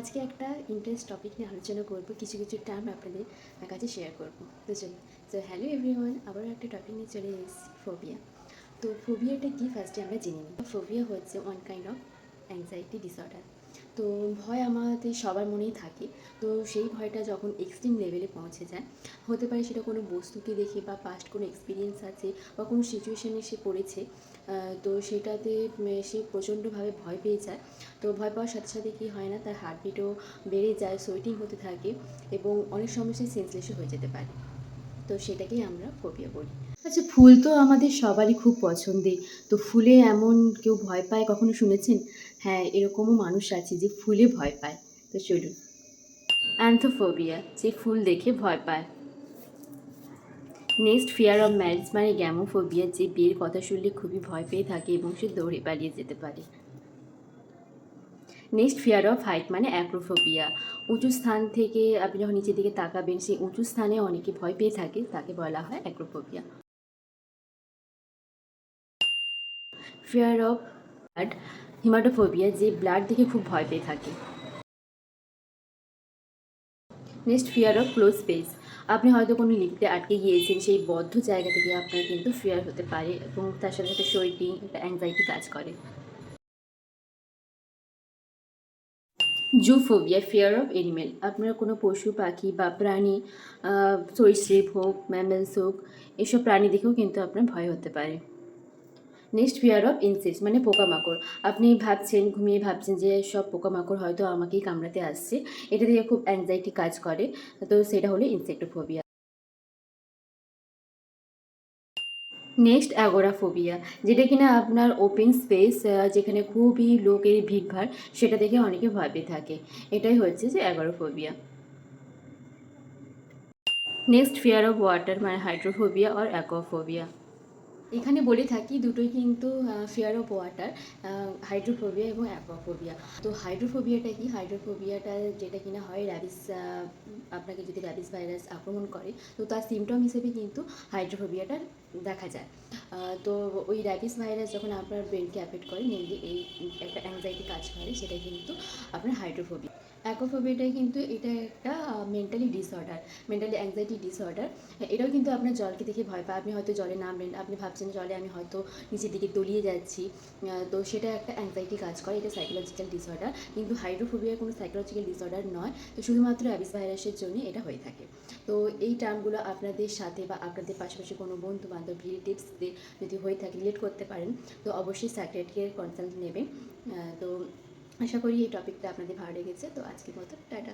আজকে একটা interest topic নিয়ে আলোচনা করব, কিছু কিছু টার্ম আপনাদের কাছে শেয়ার করব। তো চলুন। তো হ্যালো এভরিওয়ান, আবারও একটা টপিক নিয়ে চলে এসেছি, ফোবিয়া। তো ফোবিয়াটা কি ফার্স্টে আমরা জেনে নিই। ফোবিয়া হচ্ছে one kind of anxiety disorder. তো ভয় আমাদের সবার মনেই থাকে। তো সেই ভয়টা যখন এক্সট্রিম লেভেলে পৌঁছে যায়, হতে পারে সেটা কোনো বস্তুকে দেখে বা পাস্ট কোনো এক্সপিরিয়েন্স আছে বা কোনো সিচুয়েশানে সে পড়েছে, তো সেটাতে সে প্রচণ্ডভাবে ভয় পেয়ে যায়। তো ভয় পাওয়ার সাথে সাথে কী হয় না, তার হার্টবিটও বেড়ে যায়, সোয়েটিং হতে থাকে এবং অনেক সময় সে সেন্সলেসও হয়ে যেতে পারে। তো সেটাকেই আমরা ফোবিয়া বলি। আচ্ছা, ফুল তো আমাদের সবারই খুব পছন্দের। তো ফুলে এমন কেউ ভয় পায় কখনো শুনেছেন? হ্যাঁ, এরকমও মানুষ আছে যে ফুলে ভয় পায়। তো চলুন। অ্যান্থোফোবিয়া, যে ফুল দেখে ভয় পায়। নেক্সট, ফিয়ার অফ ম্যারেজ মানে গ্যামোফোবিয়া, যে বিয়ের কথা শুনলে খুবই ভয় পেয়ে থাকে এবং সে দৌড়ে পালিয়ে যেতে পারে। নেক্সট, ফিয়ার অফ হাইট মানে অ্যাক্রোফোবিয়া, উঁচু স্থান থেকে আপনি যখন নিচের দিকে তাকাবেন, সেই উঁচু স্থানে অনেকে ভয় পেয়ে থাকে, তাকে বলা হয় অ্যাক্রোফোবিয়া। ফিয়ার অফ ব্লাড, হিমাটোফোবিয়া, যে ব্লাড দেখে খুব ভয় পেয়ে থাকে। Next, fear of close space, আপনি হয়তো কোনো লিফটে আটকে গিয়েছেন, সেই বদ্ধ জায়গা থেকে আপনার কিন্তু ফিয়ার হতে পারে এবং তার সাথে সাথে শরীরটি একটা অ্যাংজাইটি কাজ করে। জুফোবিয়া, ফিয়ার অফ এনিমেল, আপনার কোনো পশু পাখি বা প্রাণী, সরীসৃপ হোক, ম্যামেলস হোক, এসব প্রাণী দেখেও কিন্তু আপনার ভয় হতে পারে। নেক্সট, ফিয়ার অফ ইনসেক্টস মানে পোকামাকড়, আপনি ভাবছেন, ঘুমিয়ে ভাবছেন যে সব পোকামাকড় হয়তো আমাকেই কামড়াতে আসছে, এটা থেকে খুব অ্যাংজাইটি কাজ করে, তো সেটা হলো ইনসেক্টোফোবিয়া। নেক্সট, অ্যাগোরাফোবিয়া, যেটা কিনা আপনার ওপেন স্পেস, যেখানে খুবই লোকের ভিড়ভাড়, সেটা দেখে অনেকে ভয় পেয়ে থাকে, এটাই হচ্ছে যে agoraphobia. Next, fear of water মানে হাইড্রোফোবিয়া আর অ্যাকোয়াফোবিয়া। এখানে বলে থাকি দুটোই কিন্তু ফিয়ার অফ ওয়াটার, হাইড্রোফোবিয়া এবং অ্যাকোয়াফোবিয়া। তো হাইড্রোফোবিয়াটা কি? হাইড্রোফোবিয়াটা যেটা কিনা হয় র্যাবিস, আপনাকে যদি র্যাবিস ভাইরাস আক্রমণ করে, তো তার সিমটম হিসেবে কিন্তু হাইড্রোফোবিয়াটা দেখা যায়। তো ওই র্যাবিস ভাইরাস যখন আপনার ব্রেনকে অ্যাফেক্ট করে, মেনলি এই একটা অ্যাংজাইটি কাজ করে, সেটা কিন্তু আপনার হাইড্রোফোবিয়া। অ্যাকোফোবিয়াটাই কিন্তু এটা একটা mentally disorder, mentally anxiety disorder. এটাও কিন্তু আপনার জলকে দেখে ভয় পায়, আপনি হয়তো জলে নামলেন, আপনি ভাবছেন জলে আমি হয়তো নিচের দিকে তলিয়ে যাচ্ছি, তো সেটা একটা অ্যাংজাইটি কাজ করে, এটা সাইকোলজিক্যাল ডিসঅর্ডার। কিন্তু হাইড্রোফোবিয়া কোনো সাইকোলজিক্যাল ডিসঅর্ডার নয়, তো শুধুমাত্র অ্যাবিস ভাইরাসের জন্য এটা হয়ে থাকে। তো এই টার্মগুলো আপনাদের সাথে বা আপনাদের পাশাপাশি কোনো বন্ধু বান্ধব রিলেটিভসদের যদি হয়ে থাকে, রিলেট করতে পারেন, তো অবশ্যই সাইকিয়াট্রিকের কনসাল্ট নেবেন। তো আশা করি এই টপিকটা আপনাদের ভালো লেগেছে। তো আজকের মতো টাটা।